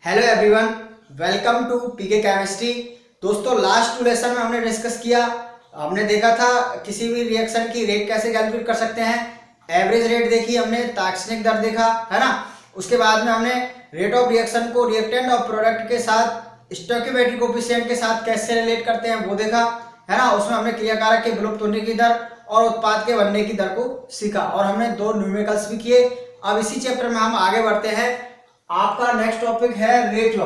Hello everyone, welcome to PK chemistry. दोस्तों, last 2 lesson में हमने डिस्कस किया, हमने देखा था किसी भी रिएक्शन की रेट कैसे कैलकुलेट कर सकते हैं। एवरेज रेट देखी हमने, तात्क्षणिक दर देखा है ना। उसके बाद में हमने रेट ऑफ रिएक्शन को रिएक्टेंट और प्रोडक्ट के साथ स्टोइकियोमेट्रिक कोएफिशिएंट के साथ कैसे रिलेट करते हैं वो देखा है ना। उसमें हमने क्रियाकारक के विलुप्त होने की दर और उत्पाद के बनने की दर को सीखा और हमने 2 न्यूमेरिकल्स भी किए। अब इसी चैप्टर में हम आगे बढ़ते हैं। आपका नेक्स्ट टॉपिक है रेट लॉ।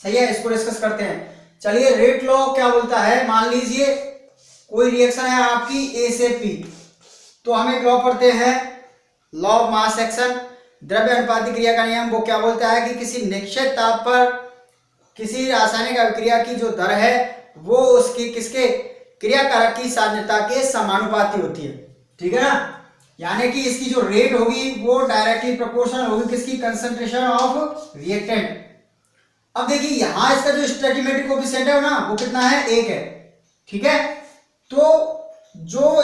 सही है, इसको डिस्कस करते हैं। चलिए, रेट लॉ क्या बोलता है। मान लीजिए कोई रिएक्शन है आपकी ए से पी, तो हम एक लॉ पढ़ते हैं, लॉ ऑफ मास एक्शन, द्रव्य अनुपाती क्रिया का नियम। वो क्या बोलता है कि किसी निश्चित ताप पर किसी रासायनिक अभिक्रिया की जो दर है वो उसकी किसके क्रियाकारक की सांद्रता के समानुपाती होती है। ठीक है ना, यानी कि इसकी जो रेट होगी वो डायरेक्टली प्रोपोर्शनल होगी किसकी, कंसंट्रेशन ऑफ रिएक्टेंट। अब देखिए यहां इसका जो स्टोइकियोमेट्रिक कोएफिशिएंट है ना वो कितना है, 1 है। ठीक है, तो जो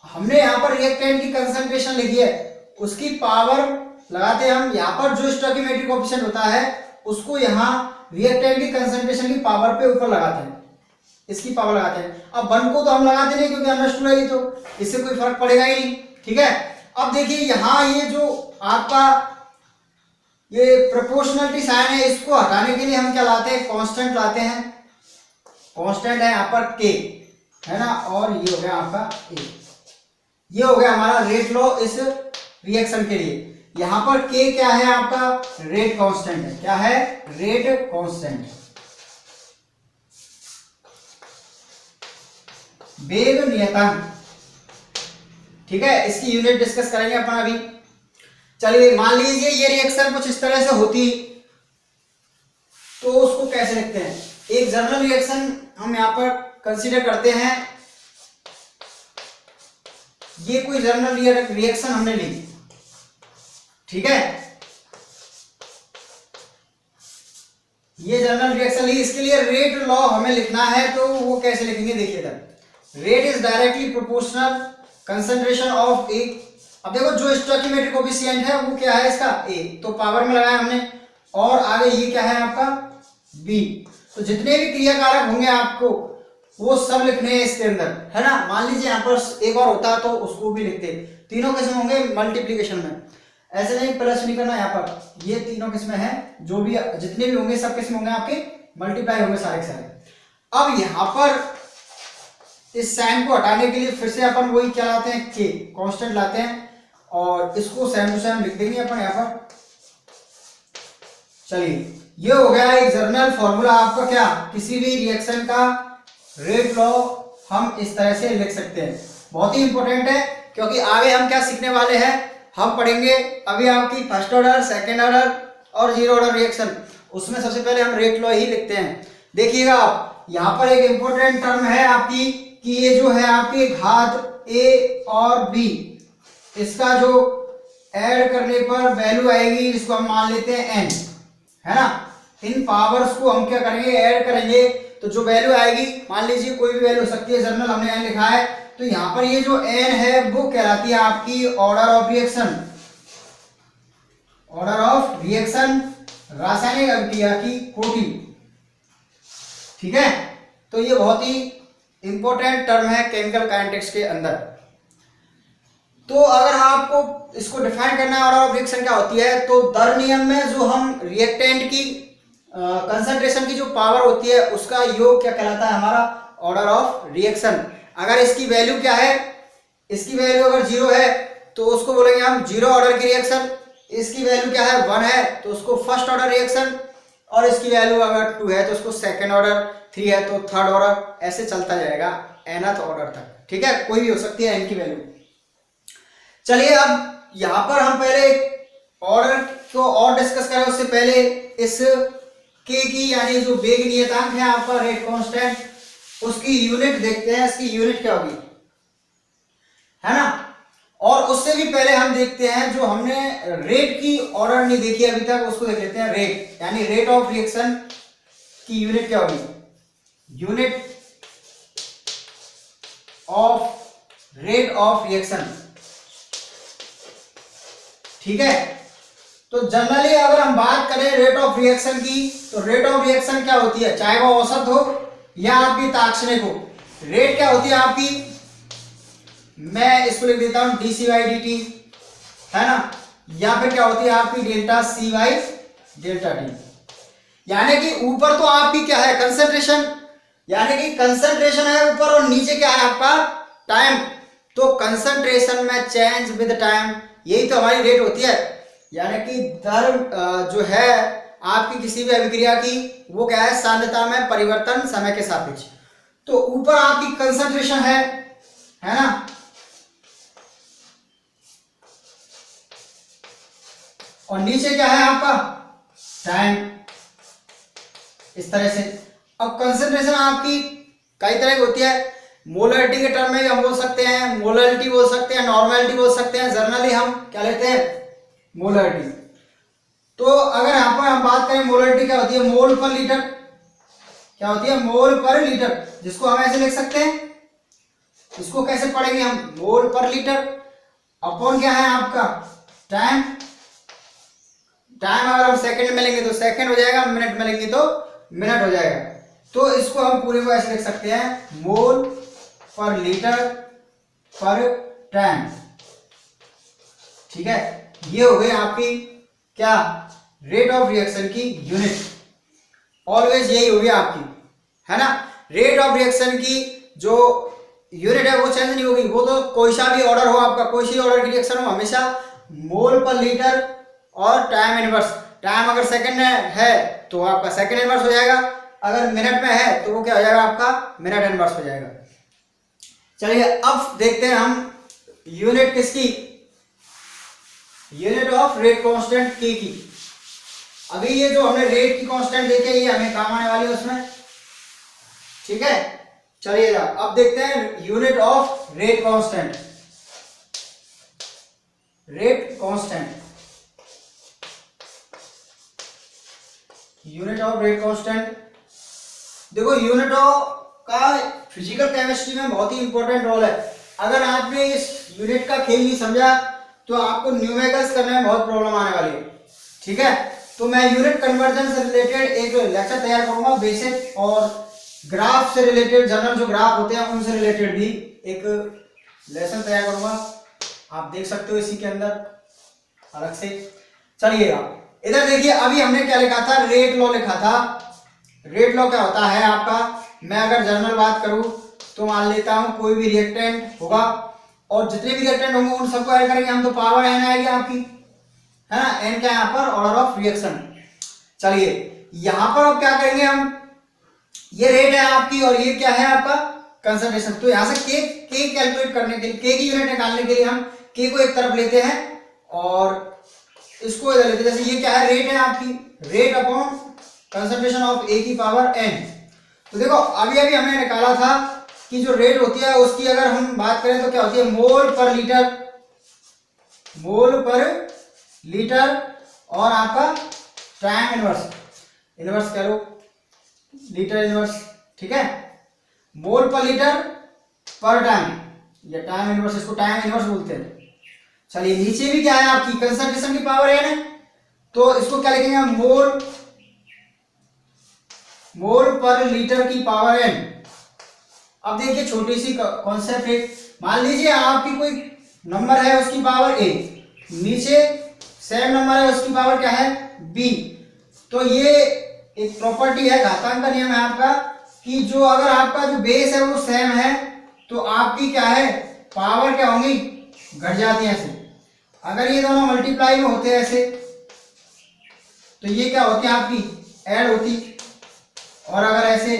हमने यहां पर रिएक्टेंट की कंसंट्रेशन लिखी है उसकी पावर लगाते हैं हम। यहां पर जो स्टोइकियोमेट्रिक कोएफिशिएंट होता है उसको यहां रिएक्टेंट की कंसंट्रेशन की पावर पे ऊपर लगाते हैं, इसकी पावर लगाते हैं। अब 1 को तो हम लगाते नहीं क्योंकि अनस्टूड है, तो इससे कोई फर्क पड़ेगा ही नहीं। ठीक है, अब देखिए यहां ये जो आपका ये प्रोपोर्शनलिटी साइन है इसको हटाने के लिए हम क्या लाते हैं, कांस्टेंट लाते हैं। कांस्टेंट है यहाँ पर के, है ना, और ये हो गया आपका ए। ये हो गया हमारा रेट लॉ इस रिएक्शन के लिए। यहां पर के क्या है, आपका रेट कांस्टेंट है। क्या है, रेट कांस्टेंट, वेग नियतांक। ठीक है, इसकी यूनिट डिस्कस करेंगे अपन अभी। चलिए, मान लीजिए ये रिएक्शन कुछ इस तरह से होती तो उसको कैसे लिखते हैं। एक जनरल रिएक्शन हम यहां पर कंसीडर करते हैं। ये कोई जनरल रिएक्शन हमने ली, ठीक है, ये जनरल रिएक्शन ली। इसके लिए रेट लॉ हमें लिखना है, तो वो कैसे लिखेंगे देखिएगा। Rate is directly proportional concentration of A. अब देखो जो स्टोइकियोमेट्रिक कोएफिशिएंट है वो क्या है इसका, ए, तो पावर में लगाया हमने, और आगे ये क्या है आपका बी। तो जितने भी क्रियाकारक होंगे आपको वो सब लिखने हैं इसके अंदर, है ना। मान लीजिए यहाँ पर एक और होता तो उसको भी लिखते। तीनों किस्म होंगे मल्टीप्लीकेशन में, ऐसे नहीं प्लस नहीं करना। यहाँ पर ये तीनों किस्में हैं, जो भी जितने भी होंगे सब किस्म होंगे आपके मल्टीप्लाई होंगे सारे के सारे। अब यहाँ पर इस साइन को हटाने के लिए फिर से अपन वही क्या लाते हैं, के कांस्टेंट लाते हैं, और इसको सेम टू सेम लिख देंगे अपन यहाँ पर। चलिए, ये हो गया एक जनरल फॉर्मूला आपका, क्या किसी भी रिएक्शन का रेट लॉ हम इस तरह से लिख सकते हैं। बहुत ही इंपॉर्टेंट है क्योंकि आगे हम क्या सीखने वाले हैं, हम पढ़ेंगे अभी आपकी फर्स्ट ऑर्डर, सेकेंड ऑर्डर और 0 ऑर्डर रिएक्शन। उसमें सबसे पहले हम रेट लॉ ही लिखते हैं। देखिएगा आप यहाँ पर एक इंपॉर्टेंट टर्म है आपकी कि ये जो है आपकी घात ए और बी, इसका जो ऐड करने पर वैल्यू आएगी जिसको हम मान लेते हैं एन, है ना। इन पावर्स को हम क्या करेंगे, ऐड करेंगे, तो जो वैल्यू आएगी, मान लीजिए कोई भी वैल्यू हो सकती है, जनरल हमने एन लिखा है, तो यहां पर ये जो एन है वो कहलाती है आपकी order of reaction. Order of reaction, रासायनिक अभिक्रिया की कोटि। ठीक है, तो ये बहुत ही इंपॉर्टेंट टर्म है केमिकल काइनेटिक्स के अंदर। तो अगर आपको इसको डिफाइन करना है ऑर्डर ऑफ रिएक्शन क्या होती है, तो दर नियम में जो हम रिएक्टेंट की कंसंट्रेशन की जो पावर होती है उसका योग क्या कहलाता है, हमारा ऑर्डर ऑफ रिएक्शन। अगर इसकी वैल्यू क्या है, इसकी वैल्यू अगर 0 है तो उसको बोलेंगे हम 0 ऑर्डर की रिएक्शन। इसकी वैल्यू क्या है, 1 है तो उसको फर्स्ट ऑर्डर रिएक्शन, और इसकी वैल्यू अगर 2 है तो उसको सेकेंड ऑर्डर, 3 है तो थर्ड ऑर्डर, ऐसे चलता जाएगा nth ऑर्डर तक। ठीक है, कोई भी हो सकती है n की वैल्यू। चलिए, अब यहां पर हम पहले ऑर्डर को और डिस्कस करें उससे पहले इस के की, यानी जो वेग नियतांक है आपका रेट कांस्टेंट, उसकी यूनिट देखते हैं। इसकी यूनिट क्या होगी, है ना। और उससे भी पहले हम देखते हैं जो हमने रेट की ऑर्डर नहीं देखी अभी तक, उसको देख लेते हैं। रेट यानी रेट ऑफ रिएक्शन की यूनिट क्या होगी, unit of rate of reaction. ठीक है, तो जनरली अगर हम बात करें रेट ऑफ रिएक्शन की, तो रेट ऑफ रिएक्शन क्या होती है, चाहे वो औसत हो या आपकी ताक्षणिक हो, रेट क्या होती है आपकी, मैं इसको लिख देता हूं D C by D T, है ना, या फिर क्या होती है आपकी delta C by delta T. यानी कि ऊपर तो आपकी क्या है कंसंट्रेशन, यानी कि कंसंट्रेशन है ऊपर और नीचे क्या है आपका टाइम। तो कंसंट्रेशन में चेंज विद टाइम, यही तो हमारी रेट होती है। यानी कि दर जो है आपकी किसी भी अभिक्रिया की वो क्या है, सांद्रता में परिवर्तन समय के सापेक्ष। तो ऊपर आपकी कंसंट्रेशन है ना, और नीचे क्या है आपका टाइम, इस तरह से। अब कंसंट्रेशन आपकी कई तरह की होती है, मोलरिटी के टर्म में भी हम बोल सकते हैं, मोलरिटी बोल सकते हैं, नॉर्मेलिटी बोल सकते हैं, जर्नली हम क्या लेते हैं मोलरिटी। तो अगर यहाँ पर हम बात करें मोलरिटी क्या होती है, मोल पर लीटर, क्या होती है मोल पर लीटर, जिसको हम ऐसे लिख सकते हैं, इसको कैसे पढ़ेंगे हम, मोल पर लीटर अपॉन क्या है आपका टाइम। टाइम अगर हम सेकंड में लेंगे तो सेकंड हो जाएगा, मिनट में लेंगे तो मिनट हो जाएगा। तो इसको हम पूरे को ऐसे लिख सकते हैं मोल पर लीटर पर टाइम, ठीक है। ये हो गई आपकी क्या रेट ऑफ रिएक्शन की यूनिट, ऑलवेज यही होगी आपकी, है ना। रेट ऑफ रिएक्शन की जो यूनिट है वो चेंज नहीं होगी, वो तो कोई सा भी ऑर्डर हो आपका, कोई सी ऑर्डर की रिएक्शन हो, हमेशा मोल पर लीटर और टाइम इनवर्स। टाइम अगर सेकंड में है तो आपका सेकंड इनवर्स हो जाएगा, अगर मिनट में है तो वो क्या हो जाएगा आपका मिनट इनवर्स हो जाएगा। चलिए अब देखते हैं हम यूनिट किसकी, यूनिट ऑफ रेट कांस्टेंट के की। अभी ये जो हमने रेट की कांस्टेंट देखे ये हमें काम आने वाली है उसमें, ठीक है। चलिएगा अब देखते हैं unit of rate constant, rate constant, unit of rate constant. देखो यूनिट का फिजिकल केमिस्ट्री में बहुत ही इंपॉर्टेंट रोल है। अगर आपने इस यूनिट का खेल नहीं समझा तो आपको न्यूमेरिकल्स करने में बहुत प्रॉब्लम आने वाली है, ठीक है। तो मैं यूनिट कन्वर्जन से रिलेटेड एक लेक्चर तैयार करूंगा, बेसिक और ग्राफ से रिलेटेड, जनरल जो ग्राफ होते हैं उनसे रिलेटेड भी एक लेसन तैयार करूंगा, आप देख सकते हो इसी के अंदर अलग से। चलिएगा इधर देखिए, अभी हमने क्या लिखा था, रेट लॉ लिखा था। रेट लॉ क्या होता है आपका, मैं अगर जनरल बात करूं तो मान लेता हूं कोई भी रिएक्टेंट होगा और जितने भी रिएक्टेंट होंगे उन सबको ऐड करेंगे हम तो पावर एन आएगी आपकी, है ना। एन क्या है यहाँ पर, ऑर्डर ऑफ रिएक्शन। चलिए यहां पर अब क्या करेंगे हम, ये रेट है आपकी और ये क्या है आपका कंसंट्रेशन। तो यहां से के कैलकुलेट करने के लिए, के की यूनिट निकालने के लिए हम के को एक तरफ लेते हैं और इसको इधर लेते हैं। जैसे ये क्या है, रेट है आपकी, रेट अपॉन कंसंट्रेशन ऑफ ए की पावर एन। तो देखो अभी अभी हमने निकाला था कि जो रेट होती है उसकी अगर हम बात करें तो क्या होती है, मोल पर लीटर, मोल पर लीटर और आपका टाइम इनवर्स, इनवर्स कह लो लीटर इनवर्स, ठीक है। मोल पर लीटर पर टाइम या टाइम इनवर्स, इसको टाइम इनवर्स बोलते हैं। चलिए नीचे भी क्या है आपकी कंसंट्रेशन की पावर एन है, तो इसको क्या लिखेंगे हम, मोल पर लीटर की पावर एन। अब देखिए छोटी सी कॉन्सेप्ट है, मान लीजिए आपकी कोई नंबर है उसकी पावर ए, नीचे सेम नंबर है उसकी पावर क्या है बी। तो ये एक प्रॉपर्टी है, घातांक का नियम है आपका, कि जो अगर आपका जो बेस है वो सेम है तो आपकी क्या है पावर क्या होंगी, घट जाती है ऐसे। अगर ये दोनों मल्टीप्लाई में होते हैं ऐसे तो ये क्या होती है आपकी ऐड होती, और अगर ऐसे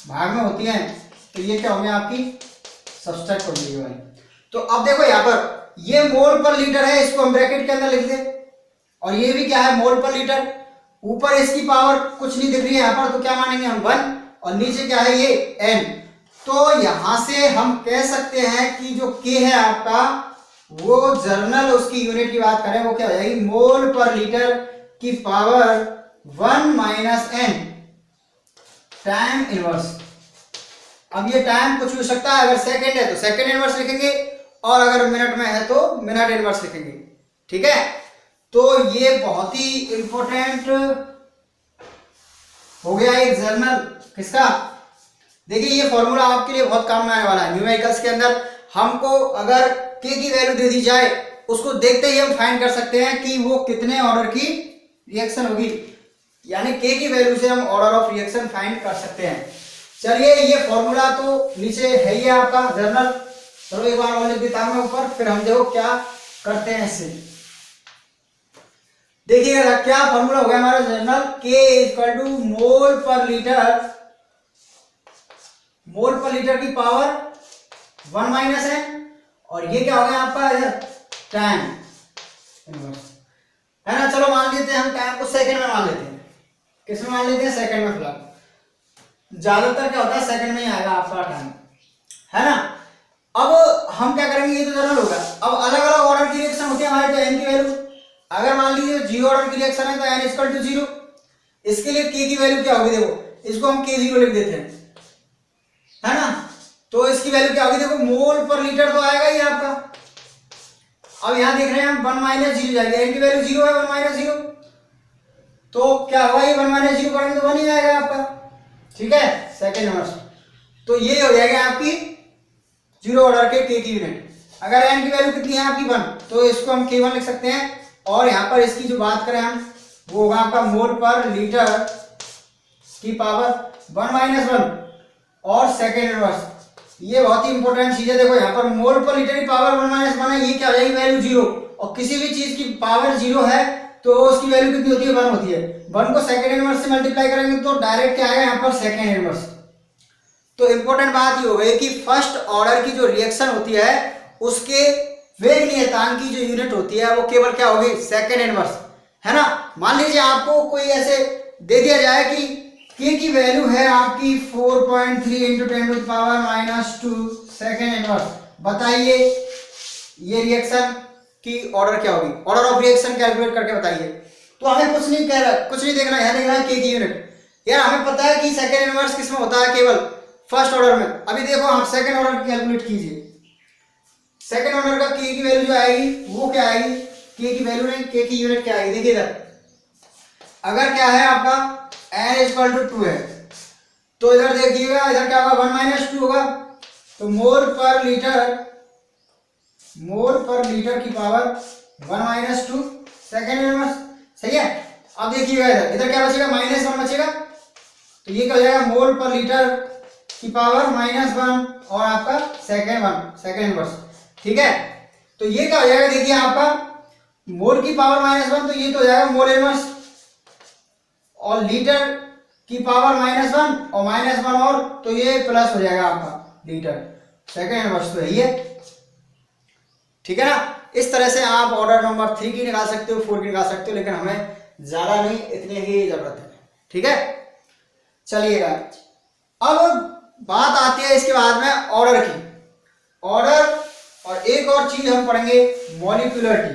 भाग में होती हैं तो ये क्या होंगे आपकी सब्सट्रैक्ट होंगी ये वाली। तो अब देखो यहाँ पर ये मोल पर लीटर है, इसको हम ब्रैकेट के अंदर लिख दें, और ये भी क्या है मोल पर लीटर। ऊपर इसकी पावर कुछ नहीं दिख रही है यहाँ पर, तो क्या मानेंगे हम 1, और नीचे क्या है ये n। तो यहां से हम कह सकते हैं कि जो k है आपका वो जर्नल उसकी यूनिट की बात करें वो क्या हो जाएगी, मोल पर लीटर की power 1 minus n time inverse. अब ये टाइम कुछ भी हो सकता है, अगर सेकंड है तो सेकंड इनवर्स लिखेंगे और अगर मिनट में है तो मिनट इनवर्स लिखेंगे, ठीक है। तो ये बहुत ही इंपॉर्टेंट हो गया एक जर्नल किसका। देखिए ये फॉर्मूला आपके लिए बहुत काम में आने वाला है। न्यूमेरिकल्स के अंदर हमको अगर के की वैल्यू दे दी जाए, उसको देखते ही हम फाइंड कर सकते हैं कि वो कितने ऑर्डर की रिएक्शन होगी, यानी के की वैल्यू से हम ऑर्डर ऑफ रिएक्शन फाइंड कर सकते हैं। चलिए ये फॉर्मूला तो नीचे है ही आपका जर्नल, चलो एक बार और लिख देता हूं मैं ऊपर, फिर हम देखो क्या करते हैं इससे। देखिएगा क्या फॉर्मूला हो गया हमारा जर्नल, K इक्वल टू मोल पर लीटर की पावर 1 माइनस है, और ये क्या हो गया आपका इधर टाइम है ना। चलो मान लेते हैं हम टाइम को सेकंड में मान लेते हैं। किस में मान लेते हैं? सेकंड में। फिलहाल ज्यादातर क्या होता है सेकंड में ही आएगा आपका टाइम, है ना। अब हम क्या करेंगे, ये तो जर्नल होगा। अब अलग अलग ऑर्डर की रिएक्शन होती है हमारे, तो एन की वैल्यू अगर मान लीजिए 0 ऑर्डर की रिएक्शन है तो n इक्वल टू 0। इसके लिए k की वैल्यू क्या होगी, देखो इसको हम k0 लिख देते हैं, है ना। तो इसकी वैल्यू क्या होगी, देखो मोल पर लीटर तो आएगा ही आपका। अब यहां देख रहे हैं हम 1 माइनस 0 जाएगा, n की वैल्यू 0 है, 1 माइनस 0, तो क्या होगा, ये 1 माइनस 0 करेंगे तो 1 ही आएगा आपका, ठीक है, सेकंड इनवर्स। तो ये हो जाएगा आपकी 0 ऑर्डर के k की यूनिट। अगर n की वैल्यू कितनी है आपकी 1, तो इसको हम k1 लिख सकते हैं, और यहाँ पर इसकी जो बात करें हम, वो होगा आपका मोल पर लीटर की पावर 1 माइनस 1 और सेकेंड इनवर्स। ये बहुत ही इंपॉर्टेंट चीज है। देखो यहाँ पर मोल पर लीटर की पावर 1 माइनस 1 है, ये क्या हो जाएगी वैल्यू 0, और किसी भी चीज की पावर 0 है तो उसकी वैल्यू कितनी होती है, 1 होती है। 1 को सेकेंड इनवर्स से मल्टीप्लाई करेंगे तो डायरेक्ट क्या आएगा यहाँ पर सेकेंड इनवर्स। तो इंपॉर्टेंट बात ये हो गई कि फर्स्ट ऑर्डर की जो रिएक्शन होती है उसके वेग नियतांक की जो यूनिट होती है वो केवल क्या होगी, सेकेंड इनवर्स, है ना। मान लीजिए आपको कोई ऐसे दे दिया जाए कि k की वैल्यू है आपकी 4.3 into 10 to the power -2 second inverse. बताइए ये रिएक्शन की ऑर्डर क्या होगी, ऑर्डर ऑफ रिएक्शन कैलकुलेट करके बताइए। तो हमें कुछ नहीं कह रहा, कुछ नहीं देखना, यहाँ देखना है k की यूनिट। यार हमें पता है कि सेकेंड इनवर्स किसमें होता है, केवल फर्स्ट ऑर्डर में। अभी देखो आप सेकेंड ऑर्डर कैलकुलेट कीजिए। सेकेंड ऑर्डर का k की वैल्यू जो आएगी वो क्या आएगी, k की वैल्यू नहीं, k की यूनिट क्या आएगी, देखिए इधर अगर क्या है आपका n इक्वल टू 2 है, तो इधर देखिएगा इधर क्या होगा 1 माइनस 2 होगा, तो मोल पर लीटर की पावर 1 माइनस 2 सेकेंड इनवर्स, सही है। अब देखिएगा इधर इधर क्या बचेगा, -1 बचेगा, तो ये क्या हो जाएगा मोल पर लीटर की पावर -1 और आपका सेकेंड इनवर्स, ठीक है। तो ये क्या हो जाएगा, देखिए आपका मोल की पावर -1, तो ये तो हो जाएगा मोल इनवर्स, और लीटर की पावर -1 और -1 और, तो ये प्लस हो जाएगा आपका लीटर सेकेंड इनवर्स, तो यही है, ठीक है ना। इस तरह से आप ऑर्डर नंबर 3 की निकाल सकते हो, 4 की निकाल सकते हो, लेकिन हमें ज्यादा नहीं, इतने ही जरूरत है, ठीक है। चलिएगा अब बात आती है इसके बाद में ऑर्डर की। ऑर्डर और एक और चीज हम पढ़ेंगे मॉलिक्यूलर की।